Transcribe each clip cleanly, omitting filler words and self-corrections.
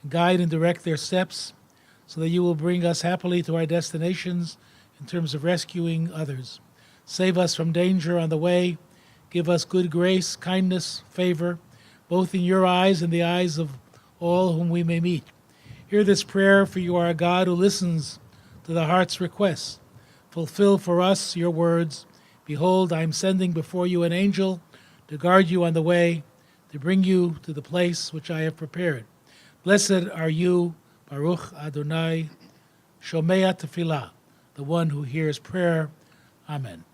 guide and direct their steps so that you will bring us happily to our destinations in terms of rescuing others. Save us from danger on the way. Give us good grace, kindness, favor, both in your eyes and the eyes of all whom we may meet. Hear this prayer, for you are a God who listens to the heart's requests. Fulfill for us your words. Behold, I am sending before you an angel to guard you on the way, to bring you to the place which I have prepared. Blessed are you, Baruch Adonai, Shomea Tefillah, the one who hears prayer. Amen.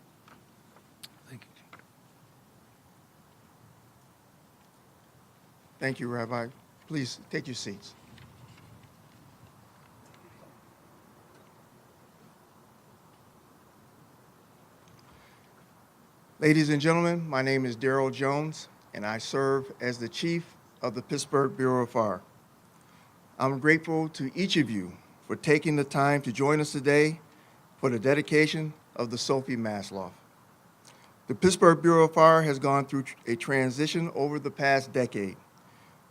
Thank you. Thank you, Rabbi. Please take your seats. Ladies and gentlemen, my name is Darrell Jones, and I serve as the Chief of the Pittsburgh Bureau of Fire. I'm grateful to each of you for taking the time to join us today for the dedication of the Sophie Masloff. The Pittsburgh Bureau of Fire has gone through a transition over the past decade.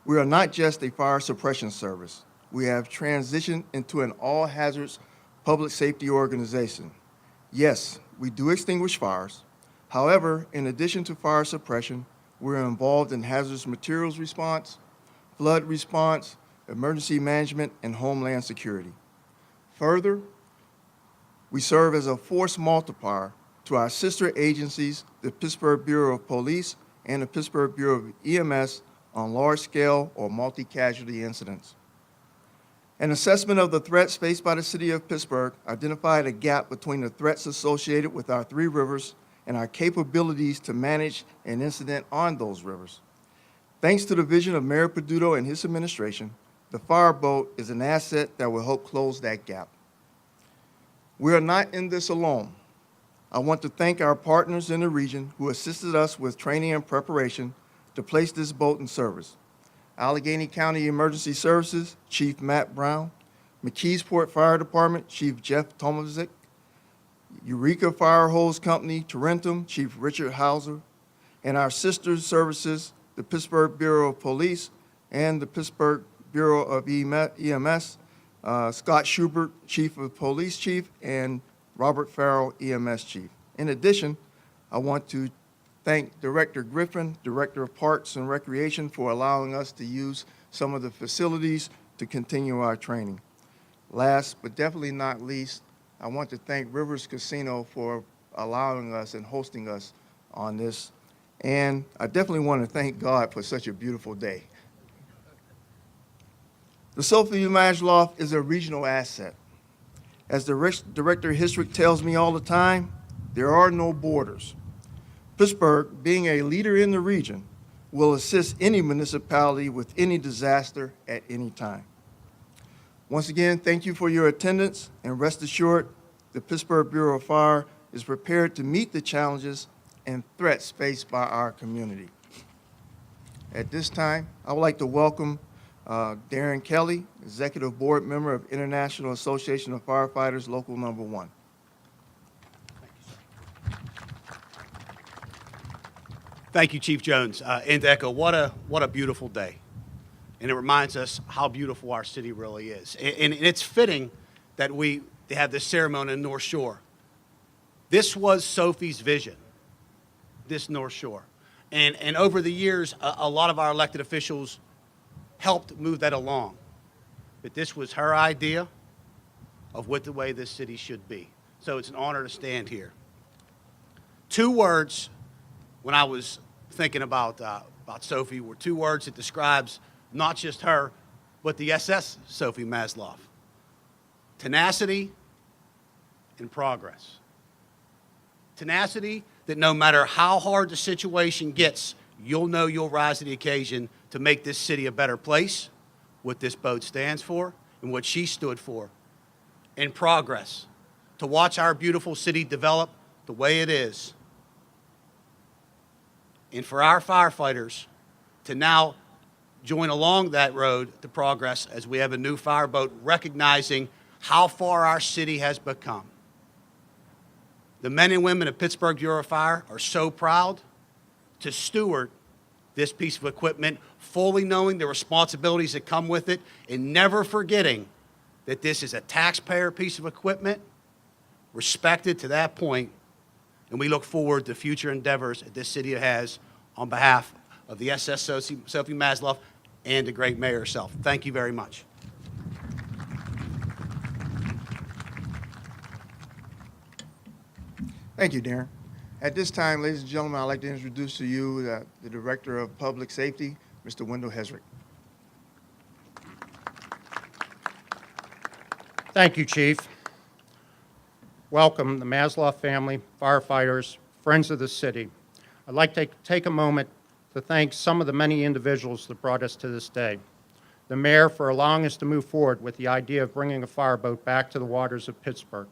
We are not just a fire suppression service. We have transitioned into an all-hazards public safety organization. Yes, we do extinguish fires. However, in addition to fire suppression, we're involved in hazardous materials response, flood response, emergency management, and homeland security. Further, we serve as a force multiplier to our sister agencies, the Pittsburgh Bureau of Police and the Pittsburgh Bureau of EMS, on large-scale or multi-casualty incidents. An assessment of the threats faced by the city of Pittsburgh identified a gap between the threats associated with our three rivers and our capabilities to manage an incident on those rivers. Thanks to the vision of Mayor Peduto and his administration, the fireboat is an asset that will help close that gap. We are not in this alone. I want to thank our partners in the region who assisted us with training and preparation to place this boat in service. Allegheny County Emergency Services, Chief Matt Brown, McKeesport Fire Department, Chief Jeff Tomovic, Eureka Fire Hose Company, Tarentum, Chief Richard Hauser, and our sister services, the Pittsburgh Bureau of Police and the Pittsburgh Bureau of EMS, Scott Schubert, Chief of Police Chief, and Robert Farrell, EMS Chief. In addition, I want to thank Director Griffin, Director of Parks and Recreation, for allowing us to use some of the facilities to continue our training. Last, but definitely not least, I want to thank Rivers Casino for allowing us and hosting us on this. And I definitely want to thank God for such a beautiful day. The Sophie Masloff is a regional asset. As the Director of History tells me all the time, there are no borders. Pittsburgh, being a leader in the region, will assist any municipality with any disaster at any time. Once again, thank you for your attendance, and rest assured, the Pittsburgh Bureau of Fire is prepared to meet the challenges and threats faced by our community. At this time, I would like to welcome Darren Kelly, Executive Board Member of International Association of Firefighters, Local Number 1. Thank you, Chief Jones. And to echo, what a beautiful day. And it reminds us how beautiful our city really is. And it's fitting that we have this ceremony in North Shore. This was Sophie's vision, this North Shore. And over the years, a lot of our elected officials helped move that along. But this was her idea of what the way this city should be. So it's an honor to stand here. Two words when I was thinking about Sophie were two words that describes not just her, but the SS Sophie Masloff. Tenacity and progress. Tenacity that no matter how hard the situation gets, you'll know you'll rise to the occasion to make this city a better place, what this boat stands for, and what she stood for. And progress, to watch our beautiful city develop the way it is. And for our firefighters to now join along that road to progress as we have a new fireboat recognizing how far our city has become. The men and women of Pittsburgh Bureau of Fire are so proud to steward this piece of equipment fully knowing the responsibilities that come with it, and never forgetting that this is a taxpayer piece of equipment, respected to that point, and we look forward to future endeavors that this city has on behalf of the SS Sophie Masloff and the great mayor herself. Thank you very much. Thank you, Darren. At this time, ladies and gentlemen, I'd like to introduce to you the Director of Public Safety, Mr. Wendell Hesrick. Thank you, Chief. Welcome, the Masloff family, firefighters, friends of the city. I'd like to take a moment to thank some of the many individuals that brought us to this day. The mayor for allowing us to move forward with the idea of bringing a fireboat back to the waters of Pittsburgh.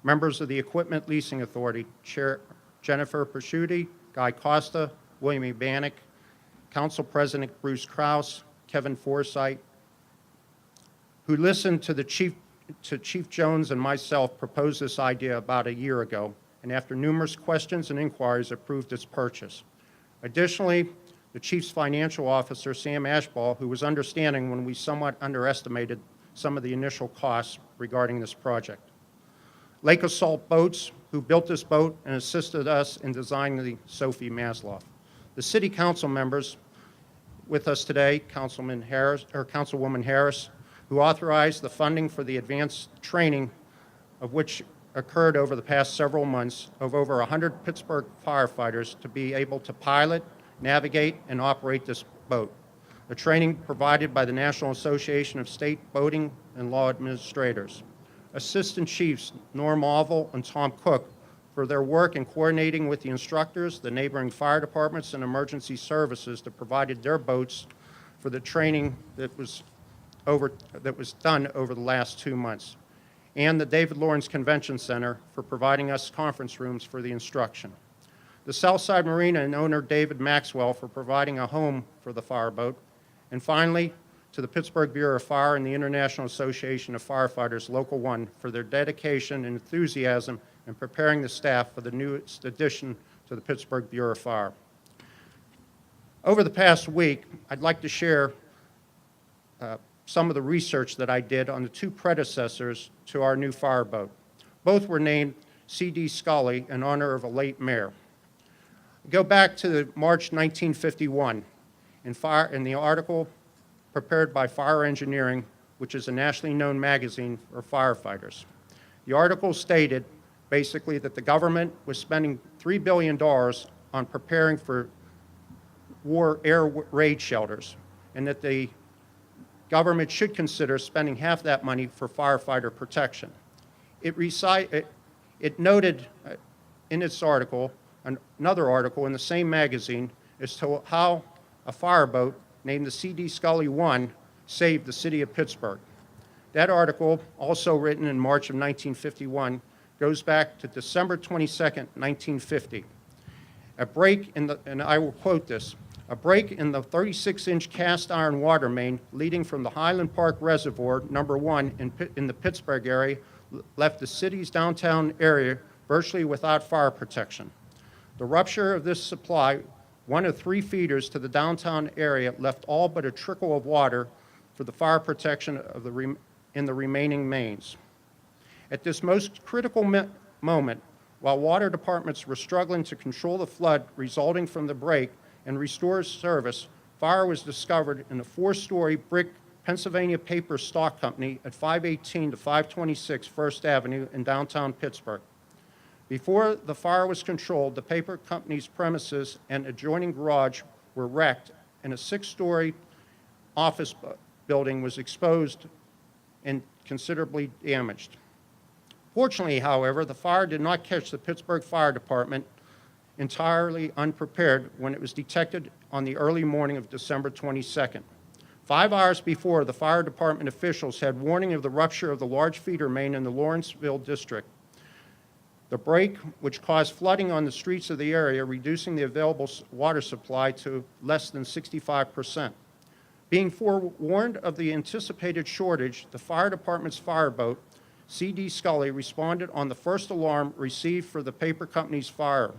Members of the Equipment Leasing Authority, Chair Jennifer Prosciutti, Guy Costa, William E. Bannock, Council President Bruce Krause, Kevin Forsythe, who listened to Chief Jones and myself propose this idea about a year ago, and after numerous questions and inquiries, approved its purchase. Additionally, the Chief's financial officer, Sam Ashball, who was understanding when we somewhat underestimated some of the initial costs regarding this project. Lake Assault Boats, who built this boat and assisted us in designing the Sophie Masloff. The city council members with us today, Councilwoman Harris, who authorized the funding for the advanced training of which occurred over the past several months of over 100 Pittsburgh firefighters to be able to pilot, navigate, and operate this boat. The training provided by the National Association of State Boating and Law Administrators. Assistant Chiefs Norm Alville and Tom Cook for their work in coordinating with the instructors, the neighboring fire departments, and emergency services that provided their boats for the training that was done over the last 2 months, and the David Lawrence Convention Center for providing us conference rooms for the instruction. The Southside Marina and owner David Maxwell for providing a home for the fireboat, and finally, to the Pittsburgh Bureau of Fire and the International Association of Firefighters Local 1 for their dedication and enthusiasm in preparing the staff for the newest addition to the Pittsburgh Bureau of Fire. Over the past week, I'd like to share some of the research that I did on the two predecessors to our new fireboat. Both were named C.D. Scully in honor of a late mayor. Go back to March 1951 in the article prepared by Fire Engineering, which is a nationally known magazine for firefighters. The article stated basically that the government was spending $3 billion on preparing for war air raid shelters, and that the government should consider spending half that money for firefighter protection. It noted in its article, another article in the same magazine, as to how a fireboat named the C.D. Scully 1 saved the city of Pittsburgh. That article, also written in March of 1951, goes back to December 22nd, 1950. And I will quote this, "A break in the 36-inch cast iron water main leading from the Highland Park Reservoir, number 1, in the Pittsburgh area, left the city's downtown area virtually without fire protection. The rupture of this supply, one of 3 feeders to the downtown area, left all but a trickle of water for the fire protection in the remaining mains. At this most critical moment, while water departments were struggling to control the flood resulting from the break and restore service, fire was discovered in a 4-story brick Pennsylvania paper stock company at 518 to 526 First Avenue in downtown Pittsburgh. Before the fire was controlled, the paper company's premises and adjoining garage were wrecked, and a 6-story office building was exposed and considerably damaged. Fortunately, however, the fire did not catch the Pittsburgh Fire Department entirely unprepared when it was detected on the early morning of December 22nd. 5 hours before, the fire department officials had warning of the rupture of the large feeder main in the Lawrenceville district. The break, which caused flooding on the streets of the area, reducing the available water supply to less than 65%. Being forewarned of the anticipated shortage, the fire department's fireboat, C.D. Scully, responded on the first alarm received for the paper company's fire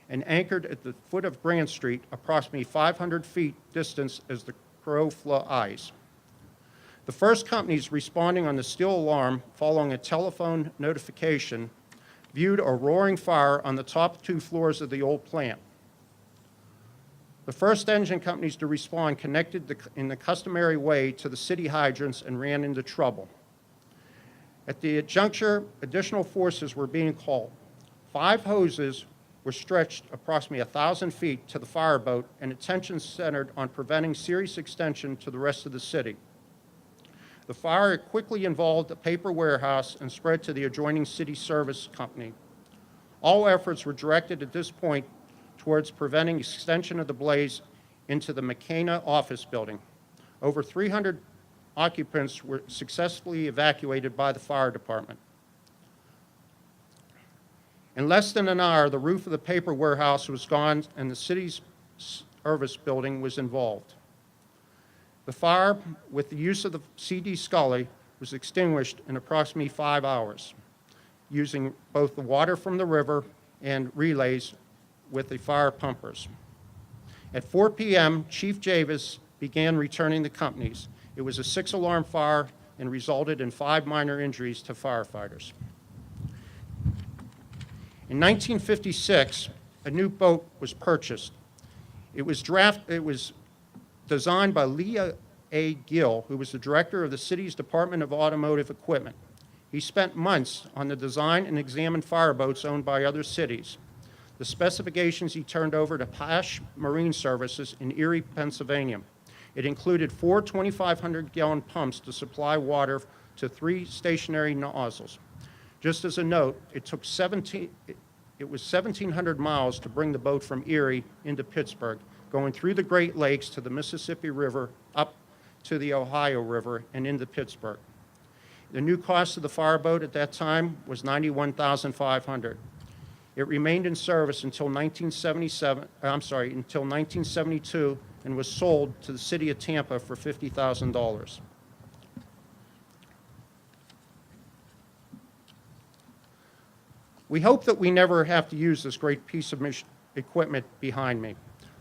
and anchored at the foot of Grant Street, approximately 500 feet distance as the crow fly eyes. The first companies responding on the steel alarm following a telephone notification viewed a roaring fire on the top 2 floors of the old plant. The first engine companies to respond connected in the customary way to the city hydrants and ran into trouble. At the juncture, additional forces were being called. 5 hoses were stretched approximately 1,000 feet to the fireboat, and attention centered on preventing serious extension to the rest of the city. The fire quickly involved a paper warehouse and spread to the adjoining city service company. All efforts were directed at this point towards preventing extension of the blaze into the McKenna office building. Over 300 occupants were successfully evacuated by the fire department. In less than an hour, the roof of the paper warehouse was gone and the city's service building was involved. The fire, with the use of the CD Scully, was extinguished in approximately 5 hours, using both the water from the river and relays with the fire pumpers. At 4 p.m., Chief Javis began returning the companies. It was a 6-alarm fire and resulted in 5 minor injuries to firefighters. In 1956, a new boat was purchased. It was designed by Leah A. Gill, who was the director of the city's Department of Automotive Equipment. He spent months on the design and examined fireboats owned by other cities. The specifications he turned over to Pash Marine Services in Erie, Pennsylvania. It included 4 2,500-gallon pumps to supply water to 3 stationary nozzles. Just as a note, it was 1,700 miles to bring the boat from Erie into Pittsburgh, going through the Great Lakes to the Mississippi River, up to the Ohio River, and into Pittsburgh. The new cost of the fireboat at that time was $91,500. It remained in service until 1972, and was sold to the city of Tampa for $50,000. We hope that we never have to use this great piece of equipment behind me.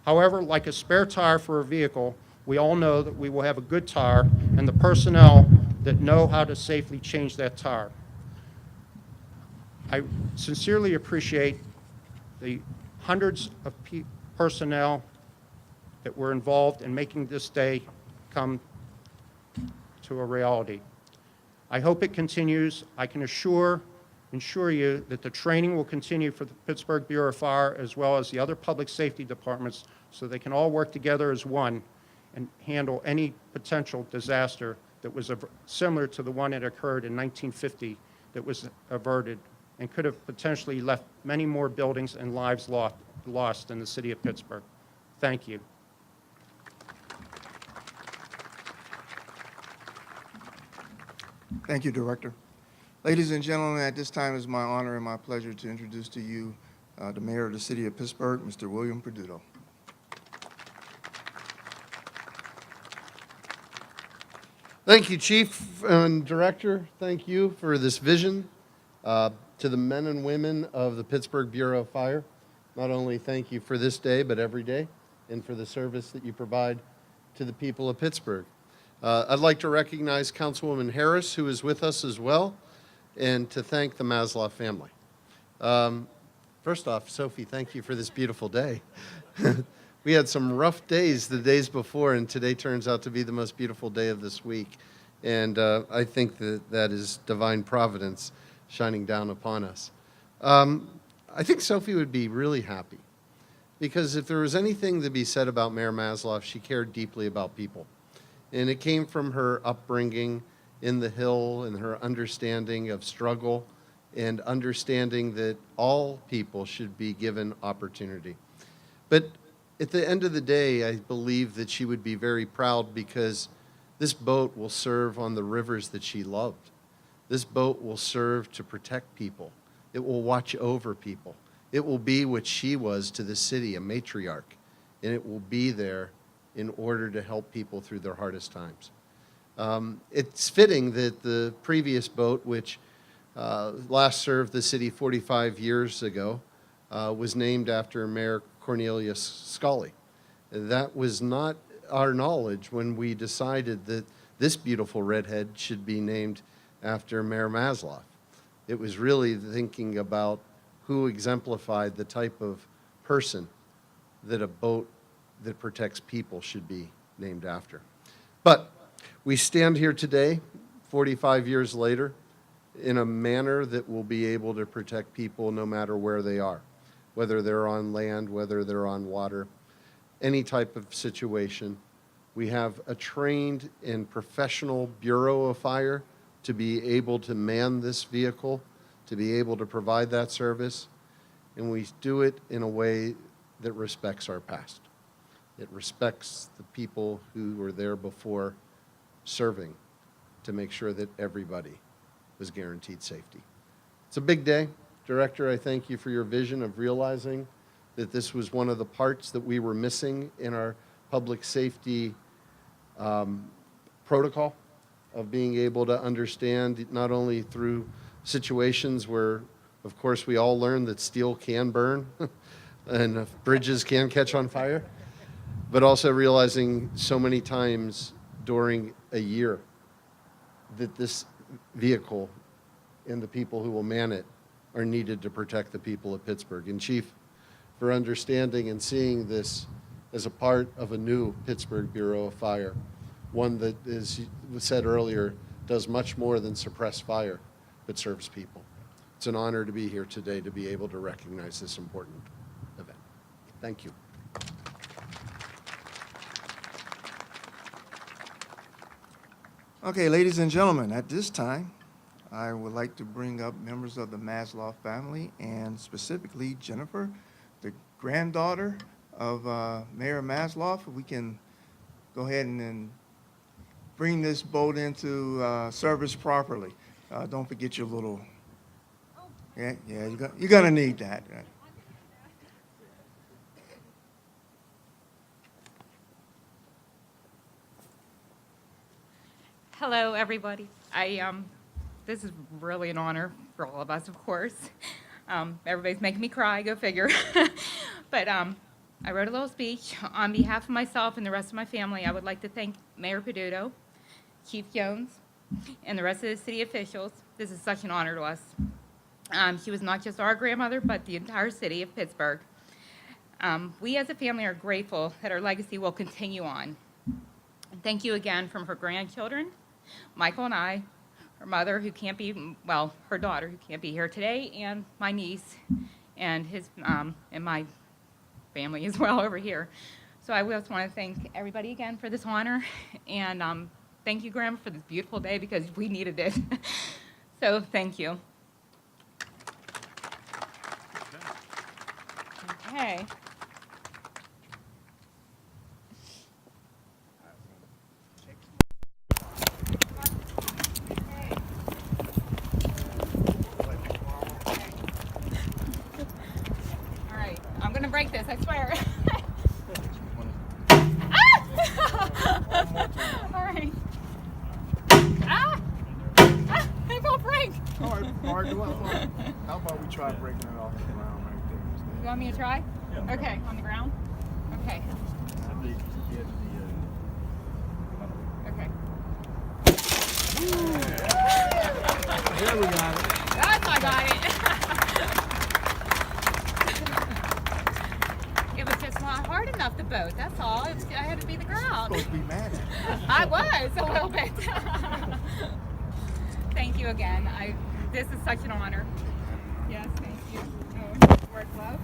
However, like a spare tire for a vehicle, we all know that we will have a good tire and the personnel that know how to safely change that tire. I sincerely appreciate the hundreds of personnel that were involved in making this day come to a reality. I hope it continues. I can assure you that the training will continue for the Pittsburgh Bureau of Fire as well as the other public safety departments so they can all work together as one and handle any potential disaster that was similar to the one that occurred in 1950 that was averted and could have potentially left many more buildings and lives lost in the city of Pittsburgh. Thank you. Thank you, Director. Ladies and gentlemen, at this time, it's my honor and my pleasure to introduce to you the Mayor of the City of Pittsburgh, Mr. William Perduto. Thank you, Chief and Director. Thank you for this vision. To the men and women of the Pittsburgh Bureau of Fire, not only thank you for this day, but every day, and for the service that you provide to the people of Pittsburgh. I'd like to recognize Councilwoman Harris, who is with us as well, and to thank the Masloff family. First off, Sophie, thank you for this beautiful day. We had some rough days the days before, and today turns out to be the most beautiful day of this week. And I think that is divine providence shining down upon us. I think Sophie would be really happy, because if there was anything to be said about Mayor Masloff, she cared deeply about people. And it came from her upbringing in the Hill and her understanding of struggle and understanding that all people should be given opportunity. But at the end of the day, I believe that she would be very proud because this boat will serve on the rivers that she loved. This boat will serve to protect people. It will watch over people. It will be what she was to the city, a matriarch, and it will be there in order to help people through their hardest times. It's fitting that the previous boat, which last served the city 45 years ago, was named after Mayor Cornelius Scully. That was not our knowledge when we decided that this beautiful redhead should be named after Mayor Masloff. It was really thinking about who exemplified the type of person that a boat that protects people should be named after. But we stand here today, 45 years later, in a manner that will be able to protect people no matter where they are, whether they're on land, whether they're on water, any type of situation. We have a trained and professional Bureau of Fire to be able to man this vehicle, to be able to provide that service, and we do it in a way that respects our past. It respects the people who were there before serving to make sure that everybody was guaranteed safety. It's a big day. Director, I thank you for your vision of realizing that this was one of the parts that we were missing in our public safety protocol, of being able to understand not only through situations where, of course, we all learn that steel can burn and bridges can catch on fire, but also realizing so many times during a year that this vehicle and the people who will man it are needed to protect the people of Pittsburgh. And Chief, for understanding and seeing this as a part of a new Pittsburgh Bureau of Fire, one that, as was said earlier, does much more than suppress fire, but serves people. It's an honor to be here today to be able to recognize this important event. Thank you. Okay, ladies and gentlemen, at this time, I would like to bring up members of the Masloff family, and specifically Jennifer, the granddaughter of Mayor Masloff. If we can go ahead and bring this boat into service properly. Don't forget your little, yeah, you're gonna need that. Right? Hello, everybody. This is really an honor for all of us, of course. Everybody's making me cry, go figure. But I wrote a little speech. On behalf of myself and the rest of my family, I would like to thank Mayor Peduto, Chief Jones, and the rest of the city officials. This is such an honor to us. She was not just our grandmother, but the entire city of Pittsburgh. We as a family are grateful that our legacy will continue on. Thank you again from her grandchildren, Michael and I, her mother who can't be, well, her daughter who can't be here today, and my niece and and my family as well over here. So I just want to thank everybody again for this honor, and thank you, Grandma, for this beautiful day because we needed it. So thank you. Okay. All right, I'm gonna break this, I swear. All right. It won't break. All right, how about we try breaking it off the ground right there instead? You want me to try? Yeah. Okay, on the ground? Okay. Okay. There we got it. That's I got it. It was just not hard enough, the boat, that's all. I had to be the ground. Supposed to be mad. I was, a little bit. Thank you again. This is such an honor. Yes, thank you. Oh, work love.